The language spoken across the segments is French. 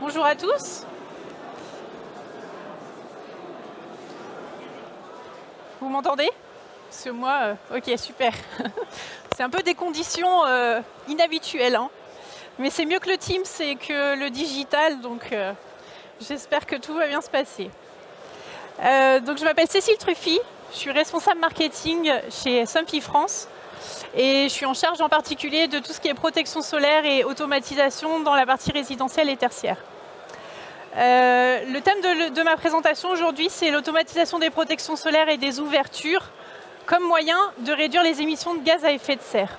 Bonjour à tous. Vous m'entendez? Parce que moi, ok, super. C'est un peu des conditions inhabituelles, hein. Mais c'est mieux que le Teams et que le digital, donc j'espère que tout va bien se passer. Donc je m'appelle Cécile Truffy, je suis responsable marketing chez Somfy France et je suis en charge en particulier de tout ce qui est protection solaire et automatisation dans la partie résidentielle et tertiaire. Le thème de ma présentation aujourd'hui, c'est l'automatisation des protections solaires et des ouvertures comme moyen de réduire les émissions de gaz à effet de serre.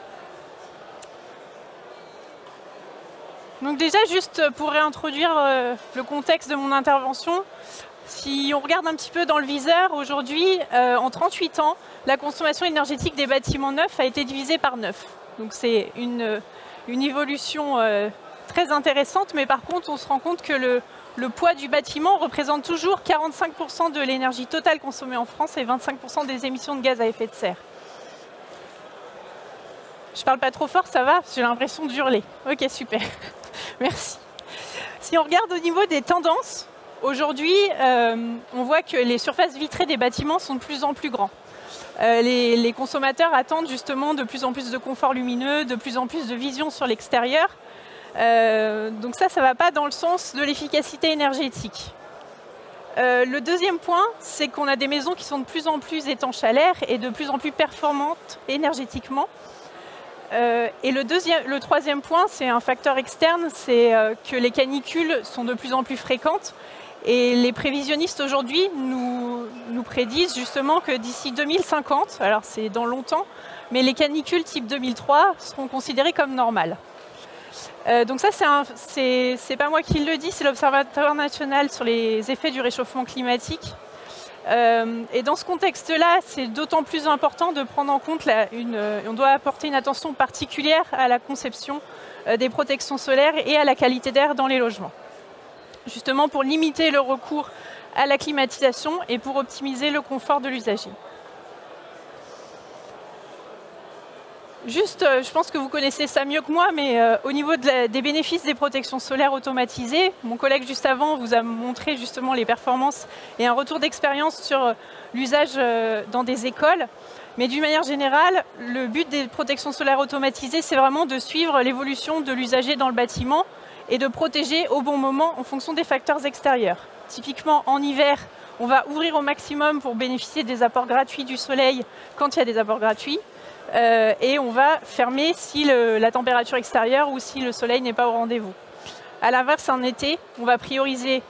Donc déjà, juste pour réintroduire le contexte de mon intervention, si on regarde un petit peu dans le viseur, aujourd'hui, en 38 ans, la consommation énergétique des bâtiments neufs a été divisée par 9. Donc c'est une évolution très intéressante, mais par contre, on se rend compte que le poids du bâtiment représente toujours 45% de l'énergie totale consommée en France et 25% des émissions de gaz à effet de serre. Je parle pas trop fort, ça va? J'ai l'impression d'hurler. Ok, super. Merci. Si on regarde au niveau des tendances, aujourd'hui, on voit que les surfaces vitrées des bâtiments sont de plus en plus grands. Les consommateurs attendent justement de plus en plus de confort lumineux, de plus en plus de vision sur l'extérieur. Donc ça ne va pas dans le sens de l'efficacité énergétique. Le deuxième point, c'est qu'on a des maisons qui sont de plus en plus étanches à l'air et de plus en plus performantes énergétiquement. Et le troisième point, c'est un facteur externe, c'est que les canicules sont de plus en plus fréquentes. Et les prévisionnistes aujourd'hui nous prédisent justement que d'ici 2050, alors c'est dans longtemps, mais les canicules type 2003 seront considérées comme normales. Donc ça, c'est pas moi qui le dis, c'est l'Observatoire national sur les effets du réchauffement climatique. Et dans ce contexte-là, c'est d'autant plus important de prendre en compte, on doit apporter une attention particulière à la conception des protections solaires et à la qualité d'air dans les logements. Justement pour limiter le recours à la climatisation et pour optimiser le confort de l'usager. Juste, je pense que vous connaissez ça mieux que moi, mais au niveau des bénéfices des protections solaires automatisées, mon collègue juste avant vous a montré justement les performances et un retour d'expérience sur l'usage dans des écoles. Mais d'une manière générale, le but des protections solaires automatisées, c'est vraiment de suivre l'évolution de l'usager dans le bâtiment et de protéger au bon moment en fonction des facteurs extérieurs. Typiquement, en hiver, on va ouvrir au maximum pour bénéficier des apports gratuits du soleil quand il y a des apports gratuits. Et on va fermer si la température extérieure ou si le soleil n'est pas au rendez-vous. A l'inverse, en été, on va prioriser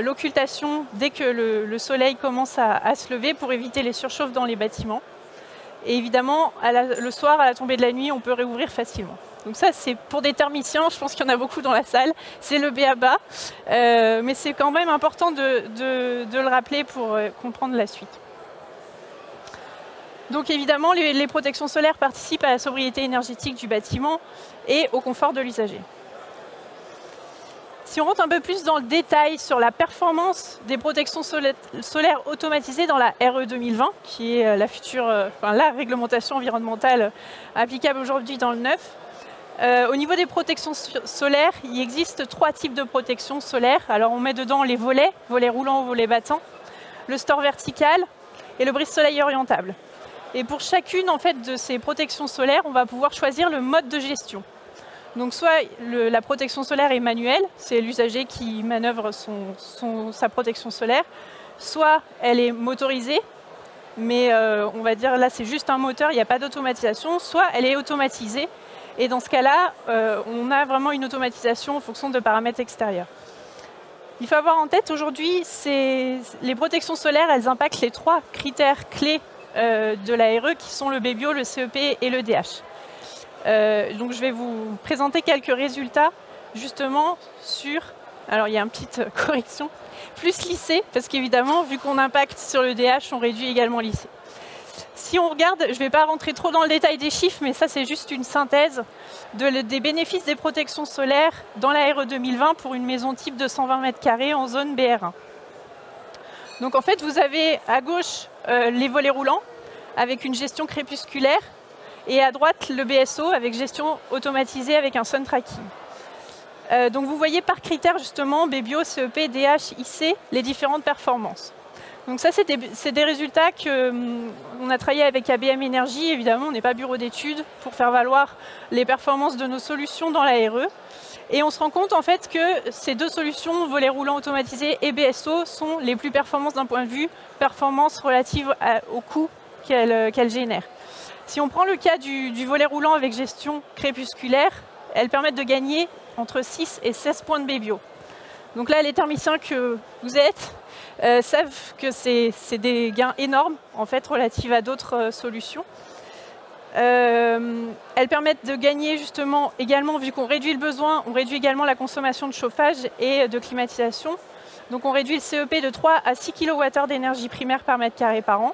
l'occultation dès que le soleil commence à se lever pour éviter les surchauffes dans les bâtiments. Et évidemment, le soir, à la tombée de la nuit, on peut réouvrir facilement. Donc ça, c'est pour des thermiciens, je pense qu'il y en a beaucoup dans la salle, c'est le b.a.-ba, mais c'est quand même important de le rappeler pour comprendre la suite. Donc évidemment, les protections solaires participent à la sobriété énergétique du bâtiment et au confort de l'usager. Si on rentre un peu plus dans le détail sur la performance des protections solaires automatisées dans la RE 2020, qui est la réglementation environnementale applicable aujourd'hui dans le neuf, au niveau des protections solaires, il existe 3 types de protections solaires. Alors on met dedans les volets roulants ou volets battants, le store vertical et le brise-soleil orientable. Et pour chacune en fait, de ces protections solaires, on va pouvoir choisir le mode de gestion. Donc soit la protection solaire est manuelle, c'est l'usager qui manœuvre sa protection solaire, soit elle est motorisée, mais on va dire là c'est juste un moteur, il n'y a pas d'automatisation, soit elle est automatisée, et dans ce cas-là, on a vraiment une automatisation en fonction de paramètres extérieurs. Il faut avoir en tête aujourd'hui, les protections solaires, elles impactent les 3 critères clés de la RE qui sont le BBio, le CEP et le DH. Donc je vais vous présenter quelques résultats justement sur, alors il y a une petite correction, plus lycée, parce qu'évidemment vu qu'on impacte sur le DH, on réduit également lycée. Si on regarde, je ne vais pas rentrer trop dans le détail des chiffres, mais ça c'est juste une synthèse des bénéfices des protections solaires dans la RE 2020 pour une maison type de 120 m² en zone BR1. Donc en fait, vous avez à gauche les volets roulants avec une gestion crépusculaire et à droite le BSO avec gestion automatisée avec un sun tracking. Donc vous voyez par critère justement BBO, CEP, DH, IC, les différentes performances. Donc ça, c'est des résultats qu'on a travaillé avec ABM Énergie. Évidemment, on n'est pas bureau d'études pour faire valoir les performances de nos solutions dans la RE. Et on se rend compte en fait que ces deux solutions, volet roulant automatisé et BSO, sont les plus performantes d'un point de vue performance relative au coût qu'elles génèrent. Si on prend le cas du volet roulant avec gestion crépusculaire, elles permettent de gagner entre 6 et 16 points de BBO. Donc là, les thermiciens que vous êtes savent que c'est des gains énormes en fait, relatifs à d'autres solutions. Elles permettent de gagner justement également, vu qu'on réduit le besoin, on réduit également la consommation de chauffage et de climatisation. Donc on réduit le CEP de 3 à 6 kWh d'énergie primaire par mètre carré par an.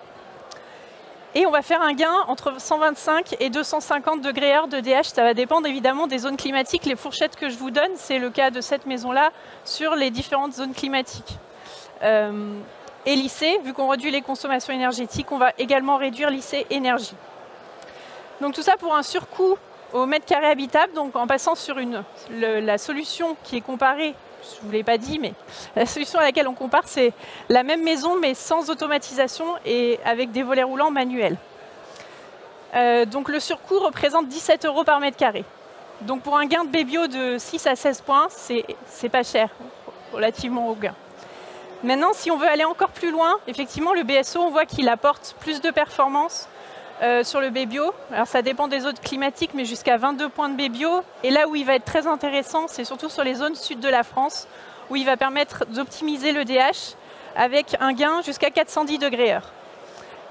Et on va faire un gain entre 125 et 250 degrés/heure de DH. Ça va dépendre évidemment des zones climatiques. Les fourchettes que je vous donne, c'est le cas de cette maison-là sur les différentes zones climatiques. Et l'IC, vu qu'on réduit les consommations énergétiques, on va également réduire l'IC énergie. Donc tout ça pour un surcoût au mètre carré habitable, donc en passant sur la solution qui est comparée, je ne vous l'ai pas dit, mais la solution à laquelle on compare, c'est la même maison, mais sans automatisation et avec des volets roulants manuels. Donc le surcoût représente 17 € par mètre carré. Donc pour un gain de BBO de 6 à 16 points, c'est pas cher, relativement au gain. Maintenant, si on veut aller encore plus loin, effectivement, le BSO, on voit qu'il apporte plus de performance sur le BBO. Alors ça dépend des zones climatiques, mais jusqu'à 22 points de BBO. Et là où il va être très intéressant, c'est surtout sur les zones sud de la France, où il va permettre d'optimiser le DH avec un gain jusqu'à 410 degrés/heure.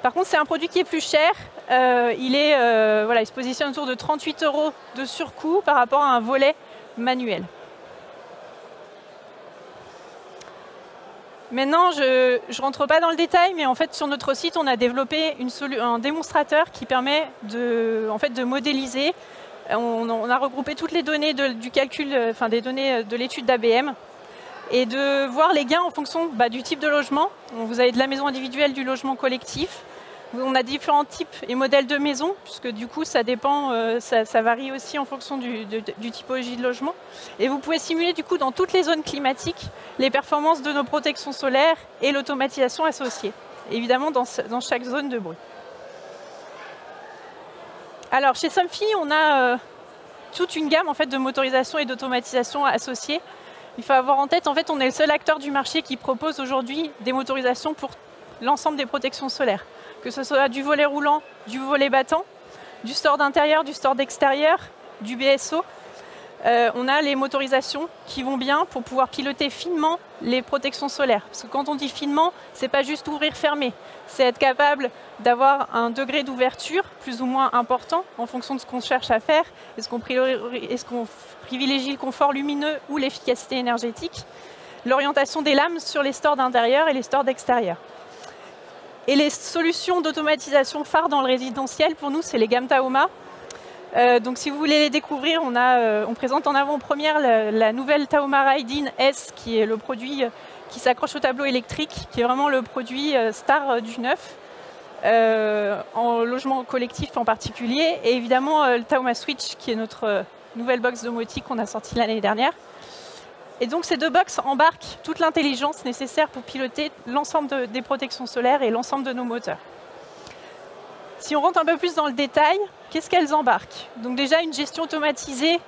Par contre, c'est un produit qui est plus cher. Il se positionne autour de 38 € de surcoût par rapport à un volet manuel. Maintenant, je ne rentre pas dans le détail, mais en fait, sur notre site, on a développé un démonstrateur qui permet de modéliser. On a regroupé toutes les données du calcul, des données de l'étude d'ABM, et de voir les gains en fonction du type de logement. Donc, vous avez de la maison individuelle, du logement collectif. On a différents types et modèles de maisons, puisque du coup, ça dépend, ça varie aussi en fonction du typologie de logement. Et vous pouvez simuler du coup dans toutes les zones climatiques les performances de nos protections solaires et l'automatisation associée, évidemment dans chaque zone de bruit. Alors chez Somfy, on a toute une gamme en fait, de motorisation et d'automatisation associées. Il faut avoir en tête, on est le seul acteur du marché qui propose aujourd'hui des motorisations pour l'ensemble des protections solaires, que ce soit du volet roulant, du volet battant, du store d'intérieur, du store d'extérieur, du BSO. On a les motorisations qui vont bien pour pouvoir piloter finement les protections solaires. Parce que quand on dit finement, ce n'est pas juste ouvrir-fermer, c'est être capable d'avoir un degré d'ouverture plus ou moins important en fonction de ce qu'on cherche à faire. Est-ce qu'on privilégie le confort lumineux ou l'efficacité énergétique? L'orientation des lames sur les stores d'intérieur et les stores d'extérieur. Et les solutions d'automatisation phares dans le résidentiel, pour nous, c'est les gammes Taoma. Donc si vous voulez les découvrir, on présente en avant-première la nouvelle Taoma Ride-in S, qui est le produit qui s'accroche au tableau électrique, qui est vraiment le produit star du neuf, en logement collectif en particulier. Et évidemment, le Taoma Switch, qui est notre nouvelle box domotique qu'on a sortie l'année dernière. Et donc ces deux box embarquent toute l'intelligence nécessaire pour piloter l'ensemble des protections solaires et l'ensemble de nos moteurs. Si on rentre un peu plus dans le détail, qu'est-ce qu'elles embarquent? Donc déjà une gestion automatisée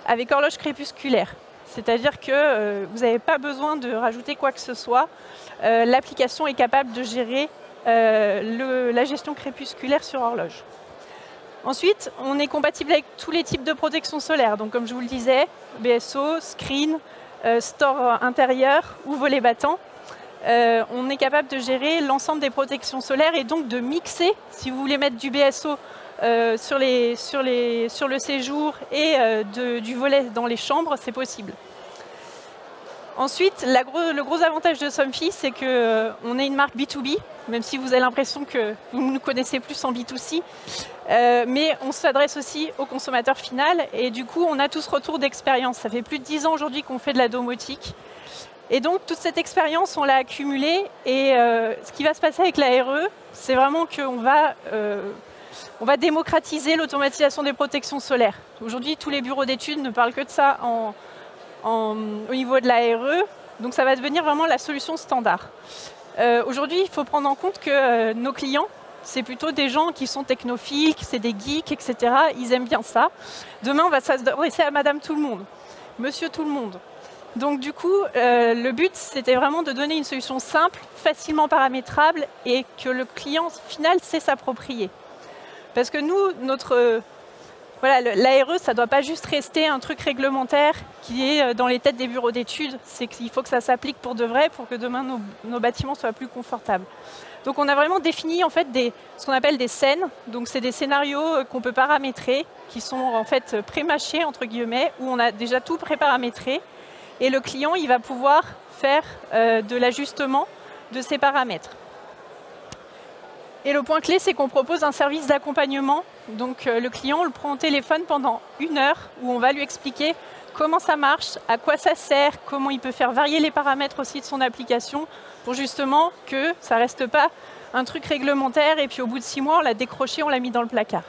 avec horloge crépusculaire. C'est-à-dire que vous n'avez pas besoin de rajouter quoi que ce soit. L'application est capable de gérer la gestion crépusculaire sur horloge. Ensuite, on est compatible avec tous les types de protection solaire. Donc comme je vous le disais, BSO, screen, store intérieur ou volet battant. On est capable de gérer l'ensemble des protections solaires et donc de mixer, si vous voulez mettre du BSO sur le séjour et du volet dans les chambres, c'est possible. Ensuite, le gros avantage de Somfy, c'est qu'on est une marque B2B, même si vous avez l'impression que vous nous connaissez plus en B2C. Mais on s'adresse aussi au consommateur final et du coup, on a tout ce retour d'expérience. Ça fait plus de 10 ans aujourd'hui qu'on fait de la domotique. Et donc, toute cette expérience, on l'a accumulée. Et ce qui va se passer avec la RE, c'est vraiment qu'on va démocratiser l'automatisation des protections solaires. Aujourd'hui, tous les bureaux d'études ne parlent que de ça au niveau de la RE. Donc ça va devenir vraiment la solution standard. Aujourd'hui, il faut prendre en compte que nos clients, c'est plutôt des gens qui sont technophiles, c'est des geeks, etc. Ils aiment bien ça. Demain, on va s'adresser à Madame Tout-le-Monde, Monsieur Tout-le-Monde. Donc du coup, le but, c'était vraiment de donner une solution simple, facilement paramétrable et que le client final sait s'approprier. Parce que nous, voilà, l'ARE, ça ne doit pas juste rester un truc réglementaire qui est dans les têtes des bureaux d'études. C'est qu'il faut que ça s'applique pour de vrai, pour que demain nos bâtiments soient plus confortables. Donc on a vraiment défini en fait ce qu'on appelle des scènes. Donc c'est des scénarios qu'on peut paramétrer, qui sont en fait pré-mâchés entre guillemets, où on a déjà tout pré-paramétré. Et le client, il va pouvoir faire de l'ajustement de ces paramètres. Et le point clé, c'est qu'on propose un service d'accompagnement. Donc le client, on le prend au téléphone pendant 1 heure, où on va lui expliquer comment ça marche, à quoi ça sert, comment il peut faire varier les paramètres aussi de son application, pour justement que ça ne reste pas un truc réglementaire, et puis au bout de 6 mois, on l'a décroché, on l'a mis dans le placard.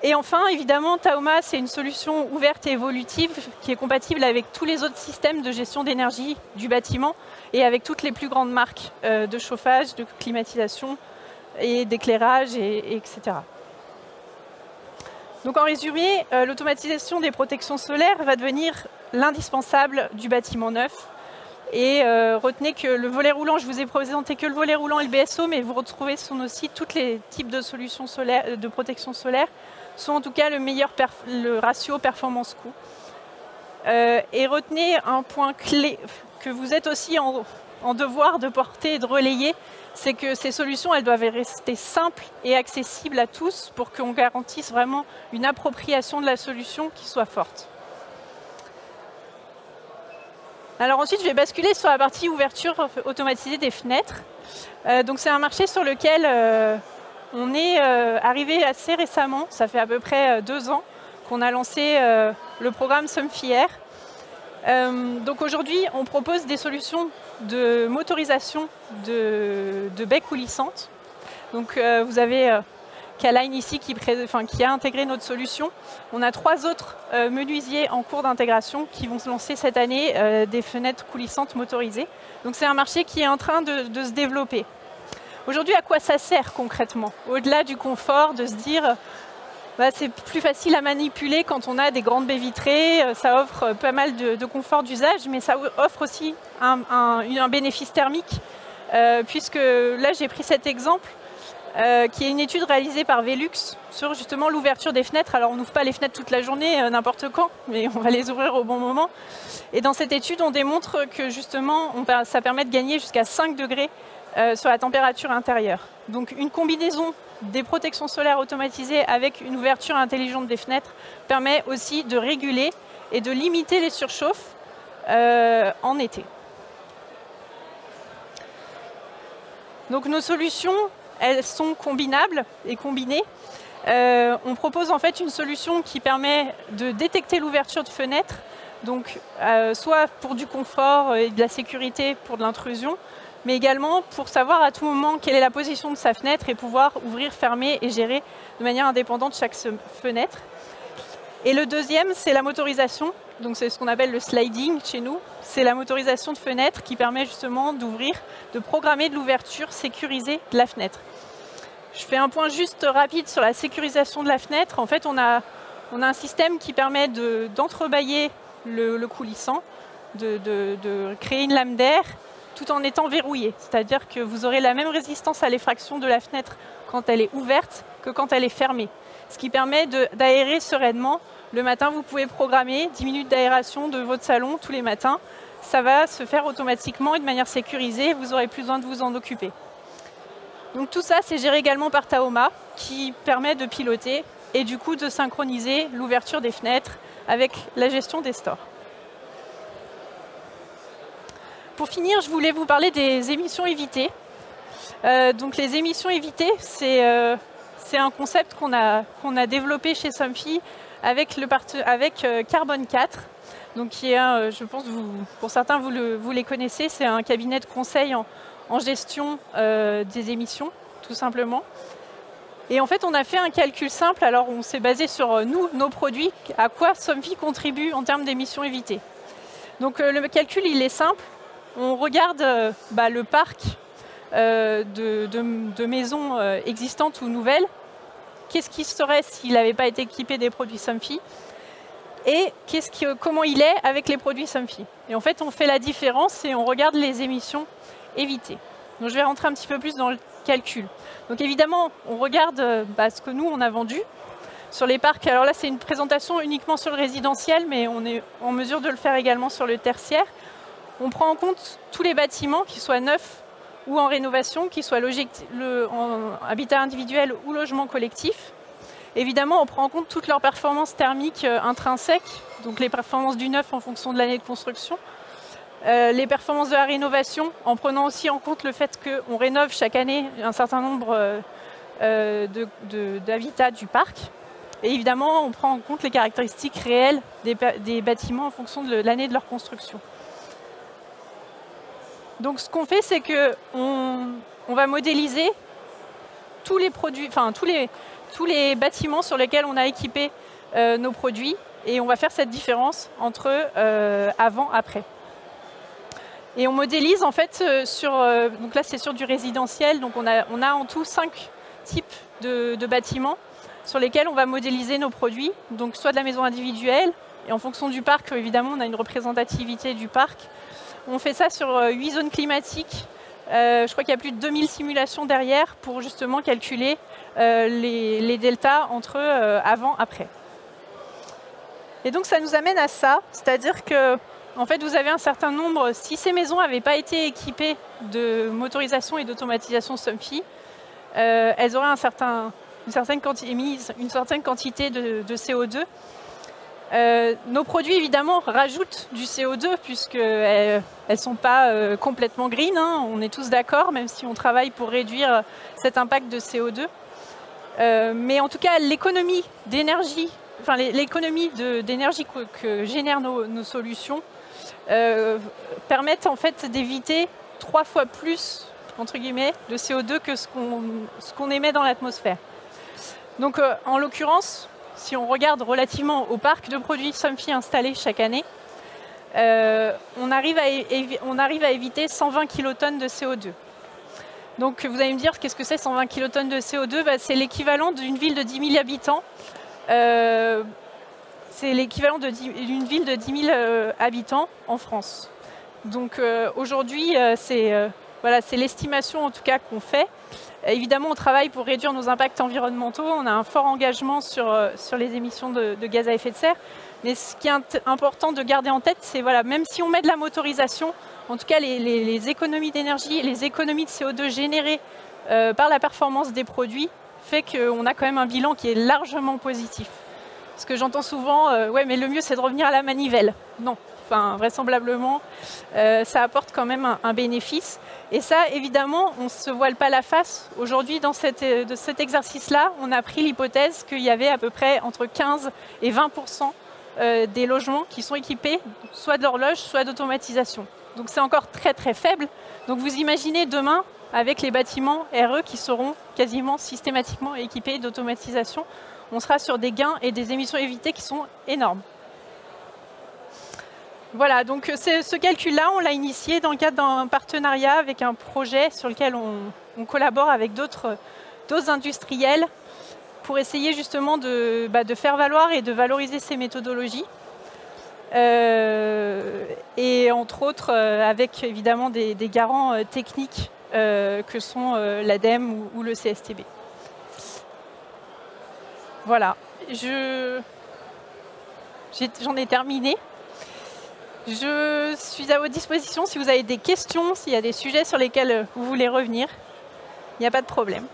Et enfin, évidemment, Taoma, c'est une solution ouverte et évolutive qui est compatible avec tous les autres systèmes de gestion d'énergie du bâtiment et avec toutes les plus grandes marques de chauffage, de climatisation et d'éclairage, etc. Donc en résumé, l'automatisation des protections solaires va devenir l'indispensable du bâtiment neuf. Et retenez que le volet roulant, je vous ai présenté que le volet roulant et le BSO, mais vous retrouvez sur nos sites tous les types de solutions solaires, de protection solaire, sont en tout cas le ratio performance-coût. Et retenez un point clé que vous êtes aussi en devoir de porter et de relayer, c'est que ces solutions, elles doivent rester simples et accessibles à tous pour qu'on garantisse vraiment une appropriation de la solution qui soit forte. Alors ensuite, je vais basculer sur la partie ouverture automatisée des fenêtres. Donc c'est un marché sur lequel on est arrivé assez récemment, ça fait à peu près 2 ans qu'on a lancé le programme Somfy Air. Donc aujourd'hui, on propose des solutions de motorisation de baies coulissantes. Donc vous avez K-Line ici qui a intégré notre solution. On a 3 autres menuisiers en cours d'intégration qui vont se lancer cette année des fenêtres coulissantes motorisées. Donc c'est un marché qui est en train de se développer. Aujourd'hui, à quoi ça sert concrètement? Au-delà du confort, de se dire c'est plus facile à manipuler quand on a des grandes baies vitrées, ça offre pas mal de confort d'usage, mais ça offre aussi un bénéfice thermique, puisque là j'ai pris cet exemple, qui est une étude réalisée par Velux sur justement l'ouverture des fenêtres. Alors on n'ouvre pas les fenêtres toute la journée, n'importe quand, mais on va les ouvrir au bon moment. Et dans cette étude, on démontre que justement, ça permet de gagner jusqu'à 5 degrés sur la température intérieure. Donc une combinaison des protections solaires automatisées avec une ouverture intelligente des fenêtres permet aussi de réguler et de limiter les surchauffes en été. Donc nos solutions, elles sont combinables et combinées. On propose en fait une solution qui permet de détecter l'ouverture de fenêtres, donc soit pour du confort et de la sécurité pour de l'intrusion, mais également pour savoir à tout moment quelle est la position de sa fenêtre et pouvoir ouvrir, fermer et gérer de manière indépendante chaque fenêtre. Et le deuxième, c'est la motorisation. Donc c'est ce qu'on appelle le sliding chez nous. C'est la motorisation de fenêtres qui permet justement d'ouvrir, de programmer de l'ouverture sécurisée de la fenêtre. Je fais un point juste rapide sur la sécurisation de la fenêtre. En fait, on a un système qui permet d'entrebâiller le coulissant, de créer une lame d'air tout en étant verrouillé. C'est-à-dire que vous aurez la même résistance à l'effraction de la fenêtre quand elle est ouverte que quand elle est fermée. Ce qui permet d'aérer sereinement. Le matin, vous pouvez programmer 10 minutes d'aération de votre salon tous les matins. Ça va se faire automatiquement et de manière sécurisée. Vous n'aurez plus besoin de vous en occuper. Donc tout ça, c'est géré également par Taoma, qui permet de piloter et du coup de synchroniser l'ouverture des fenêtres avec la gestion des stores. Pour finir, je voulais vous parler des émissions évitées. Donc les émissions évitées, c'est un concept qu'on a développé chez Somfy avec Carbone 4, donc qui est, je pense, pour certains, vous les connaissez, c'est un cabinet de conseil en gestion des émissions, tout simplement. Et en fait, on a fait un calcul simple. Alors, on s'est basé sur nous, nos produits, à quoi Somfy contribue en termes d'émissions évitées. Donc, le calcul, il est simple. On regarde le parc de maisons existantes ou nouvelles. Qu'est-ce qui serait s'il n'avait pas été équipé des produits Somfy? Et comment il est avec les produits Somfy. Et en fait, on fait la différence et on regarde les émissions évitées. Donc, je vais rentrer un petit peu plus dans le calcul. Donc, évidemment, on regarde ce que nous, on a vendu sur les parcs. Alors là, c'est une présentation uniquement sur le résidentiel, mais on est en mesure de le faire également sur le tertiaire. On prend en compte tous les bâtiments, qu'ils soient neufs ou en rénovation, qu'ils soient en habitat individuel ou logement collectif. Évidemment, on prend en compte toutes leurs performances thermiques intrinsèques, donc les performances du neuf en fonction de l'année de construction, les performances de la rénovation, en prenant aussi en compte le fait qu'on rénove chaque année un certain nombre d'habitats du parc. Et évidemment, on prend en compte les caractéristiques réelles des bâtiments en fonction de l'année de leur construction. Donc, ce qu'on fait, c'est qu'on va modéliser tous les produits, tous les bâtiments sur lesquels on a équipé nos produits, et on va faire cette différence entre avant-après. Et on modélise en fait donc là c'est sur du résidentiel, donc on a en tout 5 types de bâtiments sur lesquels on va modéliser nos produits, donc soit de la maison individuelle, et en fonction du parc, évidemment, on a une représentativité du parc. On fait ça sur 8 zones climatiques. Je crois qu'il y a plus de 2000 simulations derrière pour justement calculer les deltas entre avant et après. Et donc ça nous amène à ça, c'est-à-dire que en fait, vous avez un certain nombre, si ces maisons n'avaient pas été équipées de motorisation et d'automatisation Somfy, elles auraient une certaine quantité de CO2. Nos produits, évidemment, rajoutent du CO2 puisqu'elles ne sont pas complètement green, hein, on est tous d'accord, même si on travaille pour réduire cet impact de CO2. Mais en tout cas, l'économie d'énergie, que génèrent nos solutions permettent en fait d'éviter 3 fois plus, entre guillemets, de CO2 que ce qu'on émet dans l'atmosphère. Donc, en l'occurrence, si on regarde relativement au parc de produits Somfy installés chaque année, on arrive à éviter 120 kilotonnes de CO2. Donc vous allez me dire, qu'est-ce que c'est 120 kilotonnes de CO2 ? C'est l'équivalent d'une ville de 10 000 habitants. C'est l'équivalent d'une ville de 10 000 habitants en France. Donc aujourd'hui, c'est l'estimation en tout cas qu'on fait. Évidemment, on travaille pour réduire nos impacts environnementaux. On a un fort engagement sur les émissions de gaz à effet de serre. Mais ce qui est important de garder en tête, c'est même si on met de la motorisation, en tout cas les économies d'énergie et les économies de CO2 générées par la performance des produits fait qu'on a quand même un bilan qui est largement positif. Parce que j'entends souvent, ouais, mais le mieux c'est de revenir à la manivelle. Non. Enfin, vraisemblablement, ça apporte quand même un bénéfice. Et ça, évidemment, on ne se voile pas la face. Aujourd'hui, dans cet exercice-là, on a pris l'hypothèse qu'il y avait à peu près entre 15 et 20% des logements qui sont équipés soit d'horloge, soit d'automatisation. Donc c'est encore très très faible. Donc vous imaginez demain, avec les bâtiments RE qui seront quasiment systématiquement équipés d'automatisation, on sera sur des gains et des émissions évitées qui sont énormes. Voilà, donc ce calcul-là, on l'a initié dans le cadre d'un partenariat avec un projet sur lequel on collabore avec d'autres industriels pour essayer justement de faire valoir et de valoriser ces méthodologies. Et entre autres, avec évidemment des garants techniques que sont l'ADEME ou le CSTB. Voilà, j'en ai terminé. Je suis à votre disposition si vous avez des questions, s'il y a des sujets sur lesquels vous voulez revenir. Il n'y a pas de problème.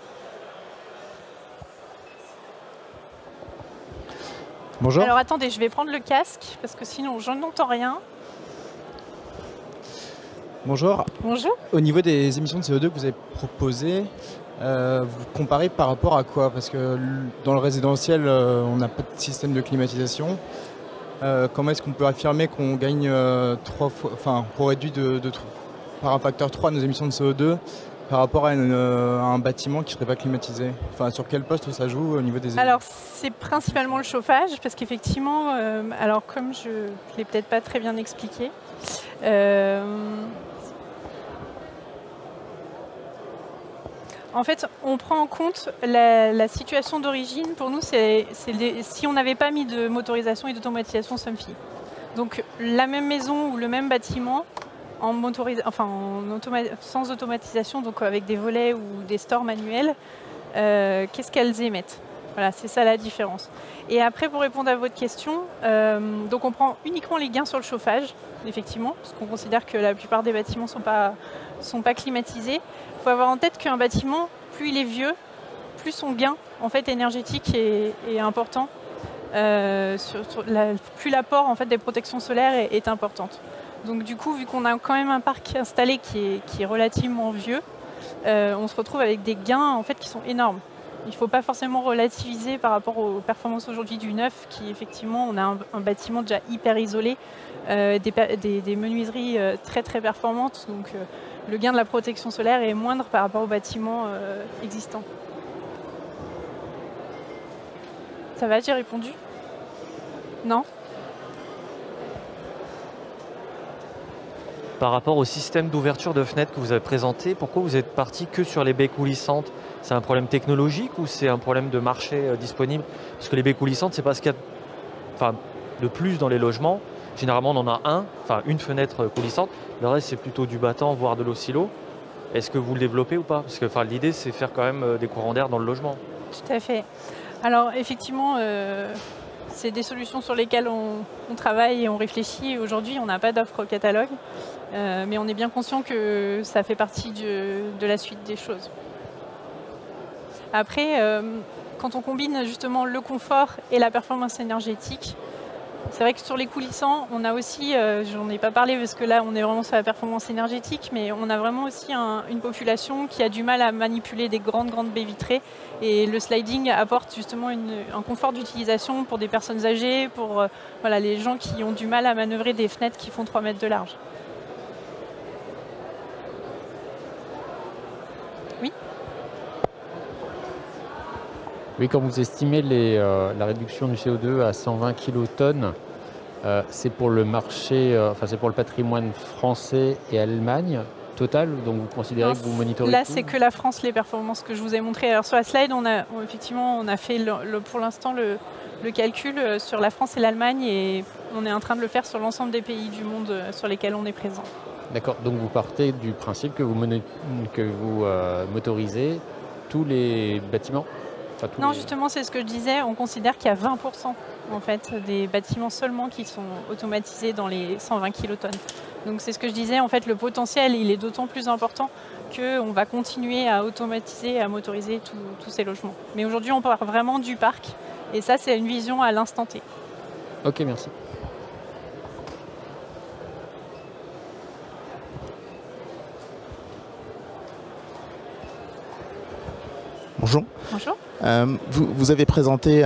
Bonjour. Alors attendez, je vais prendre le casque parce que sinon je n'entends rien. Bonjour. Bonjour. Au niveau des émissions de CO2 que vous avez proposées, vous comparez par rapport à quoi? Parce que dans le résidentiel, on n'a pas de système de climatisation. Comment est-ce qu'on peut affirmer qu'on gagne 3 fois, enfin, qu'on réduit par un facteur 3 nos émissions de CO2 par rapport à un bâtiment qui ne serait pas climatisé? Enfin, sur quel poste ça joue au niveau des... Alors, c'est principalement le chauffage, parce qu'effectivement, alors comme je ne l'ai peut-être pas très bien expliqué, en fait, on prend en compte la situation d'origine. Pour nous, si on n'avait pas mis de motorisation et d'automatisation Somfy. Donc, la même maison ou le même bâtiment, sans automatisation, donc avec des volets ou des stores manuels, qu'est-ce qu'elles émettent? Voilà, c'est ça la différence. Et après, pour répondre à votre question, donc on prend uniquement les gains sur le chauffage, effectivement, parce qu'on considère que la plupart des bâtiments ne sont pas climatisés. Il faut avoir en tête qu'un bâtiment, plus il est vieux, plus son gain en fait, énergétique est important, plus l'apport en fait, des protections solaires est importante. Donc du coup, vu qu'on a quand même un parc installé qui est relativement vieux, on se retrouve avec des gains en fait, qui sont énormes. Il ne faut pas forcément relativiser par rapport aux performances aujourd'hui du neuf, qui effectivement, on a un bâtiment déjà hyper isolé, des menuiseries très très performantes, donc le gain de la protection solaire est moindre par rapport aux bâtiments existants. Ça va, j'ai répondu? Non? Par rapport au système d'ouverture de fenêtres que vous avez présenté, pourquoi vous êtes parti que sur les baies coulissantes? C'est un problème technologique ou c'est un problème de marché disponible? Parce que les baies coulissantes, c'est pas ce qu'il y a de plus dans les logements. Généralement, on en a une fenêtre coulissante. Le reste, c'est plutôt du battant, voire de l'oscillo. Est-ce que vous le développez ou pas? Parce que l'idée, c'est faire quand même des courants d'air dans le logement. Tout à fait. Alors, effectivement, c'est des solutions sur lesquelles on travaille et on réfléchit. Aujourd'hui, on n'a pas d'offre au catalogue, mais on est bien conscient que ça fait partie de la suite des choses. Après, quand on combine justement le confort et la performance énergétique, c'est vrai que sur les coulissants, on a aussi, j'en ai pas parlé parce que là on est vraiment sur la performance énergétique, mais on a vraiment aussi une population qui a du mal à manipuler des grandes baies vitrées, et le sliding apporte justement un confort d'utilisation pour des personnes âgées, pour les gens qui ont du mal à manœuvrer des fenêtres qui font 3 mètres de large. Oui. Oui, quand vous estimez la réduction du CO2 à 120 kilotonnes, c'est pour le marché, c'est pour le patrimoine français et Allemagne total, donc vous considérez que vous monitorez là, tout? c'est que la France, les performances que je vous ai montrées. Alors sur la slide, effectivement, on a fait pour l'instant le calcul sur la France et l'Allemagne, et on est en train de le faire sur l'ensemble des pays du monde sur lesquels on est présent. D'accord, donc vous partez du principe que vous motorisez tous les bâtiments? Non, justement, c'est ce que je disais. On considère qu'il y a 20% en fait, des bâtiments seulement qui sont automatisés dans les 120 kilotonnes. Donc c'est ce que je disais. En fait, le potentiel, il est d'autant plus important qu'on va continuer à automatiser, à motoriser tous ces logements. Mais aujourd'hui, on part vraiment du parc. Et ça, c'est une vision à l'instant T. Ok, merci. Bonjour. Bonjour. Vous avez présenté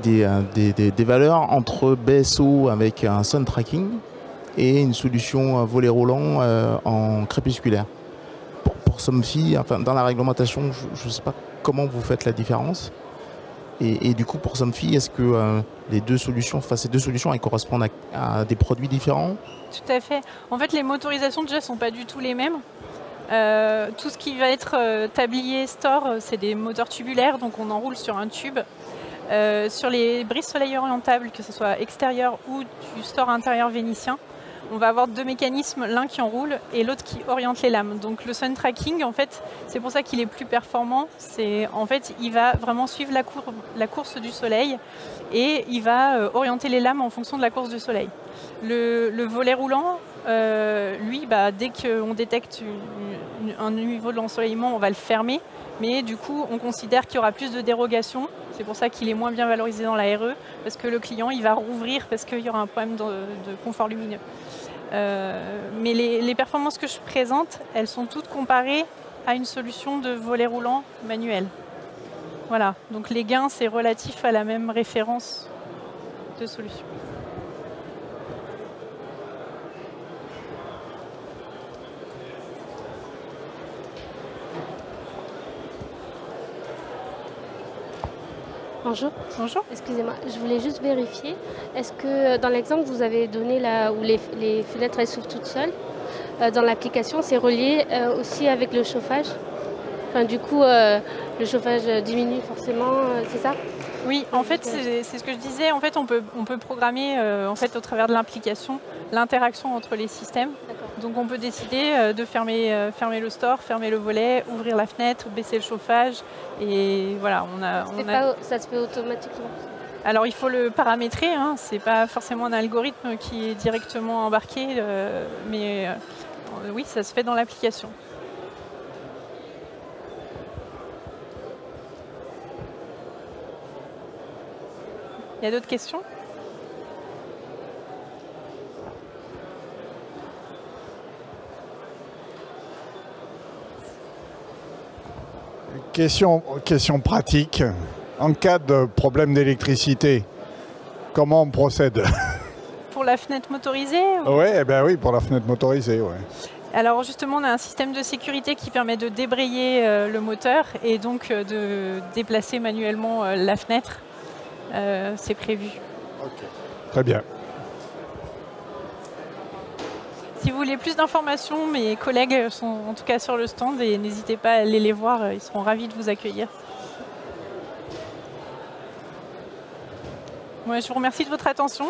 des valeurs entre BSO avec un sun tracking et une solution volet roulant en crépusculaire. Pour Somfy, dans la réglementation, je ne sais pas comment vous faites la différence. Et du coup, pour Somfy, est-ce que ces deux solutions, elles correspondent à des produits différents? Tout à fait. En fait, les motorisations déjà ne sont pas du tout les mêmes. Tout ce qui va être tablier, store, c'est des moteurs tubulaires, donc on enroule sur un tube. Sur les brise-soleil orientables, que ce soit extérieur ou du store intérieur vénitien, on va avoir deux mécanismes, l'un qui enroule et l'autre qui oriente les lames. Donc le sun tracking, en fait, c'est pour ça qu'il est plus performant. En fait, il va vraiment suivre la course du soleil et il va orienter les lames en fonction de la course du soleil. Le volet roulant, lui, dès qu'on détecte un niveau de l'ensoleillement, on va le fermer. Mais du coup, on considère qu'il y aura plus de dérogations. C'est pour ça qu'il est moins bien valorisé dans la RE, parce que le client, il va rouvrir parce qu'il y aura un problème de confort lumineux. Mais les performances que je présente, elles sont toutes comparées à une solution de volet roulant manuel. Voilà, donc les gains, c'est relatif à la même référence de solution. Bonjour. Bonjour. Excusez-moi, je voulais juste vérifier. Est-ce que dans l'exemple que vous avez donné là où les fenêtres elles s'ouvrent toutes seules, dans l'application, c'est relié aussi avec le chauffage? Enfin, du coup, le chauffage diminue forcément, c'est ça? Oui, en fait, c'est ce que je disais. En fait, on peut programmer en fait, au travers de l'implication l'interaction entre les systèmes. Donc, on peut décider de fermer le store, fermer le volet, ouvrir la fenêtre, baisser le chauffage. Et voilà, ça se fait automatiquement. Alors, il faut le paramétrer. Hein. Ce n'est pas forcément un algorithme qui est directement embarqué, mais oui, ça se fait dans l'application. Il y a d'autres questions? Question pratique. En cas de problème d'électricité, comment on procède? Pour la fenêtre motorisée Ouais, ben oui, pour la fenêtre motorisée, ouais. Alors justement, on a un système de sécurité qui permet de débrayer le moteur et donc de déplacer manuellement la fenêtre. C'est prévu. Okay. Très bien. Si vous voulez plus d'informations, mes collègues sont en tout cas sur le stand et n'hésitez pas à aller les voir, ils seront ravis de vous accueillir. Moi, je vous remercie de votre attention.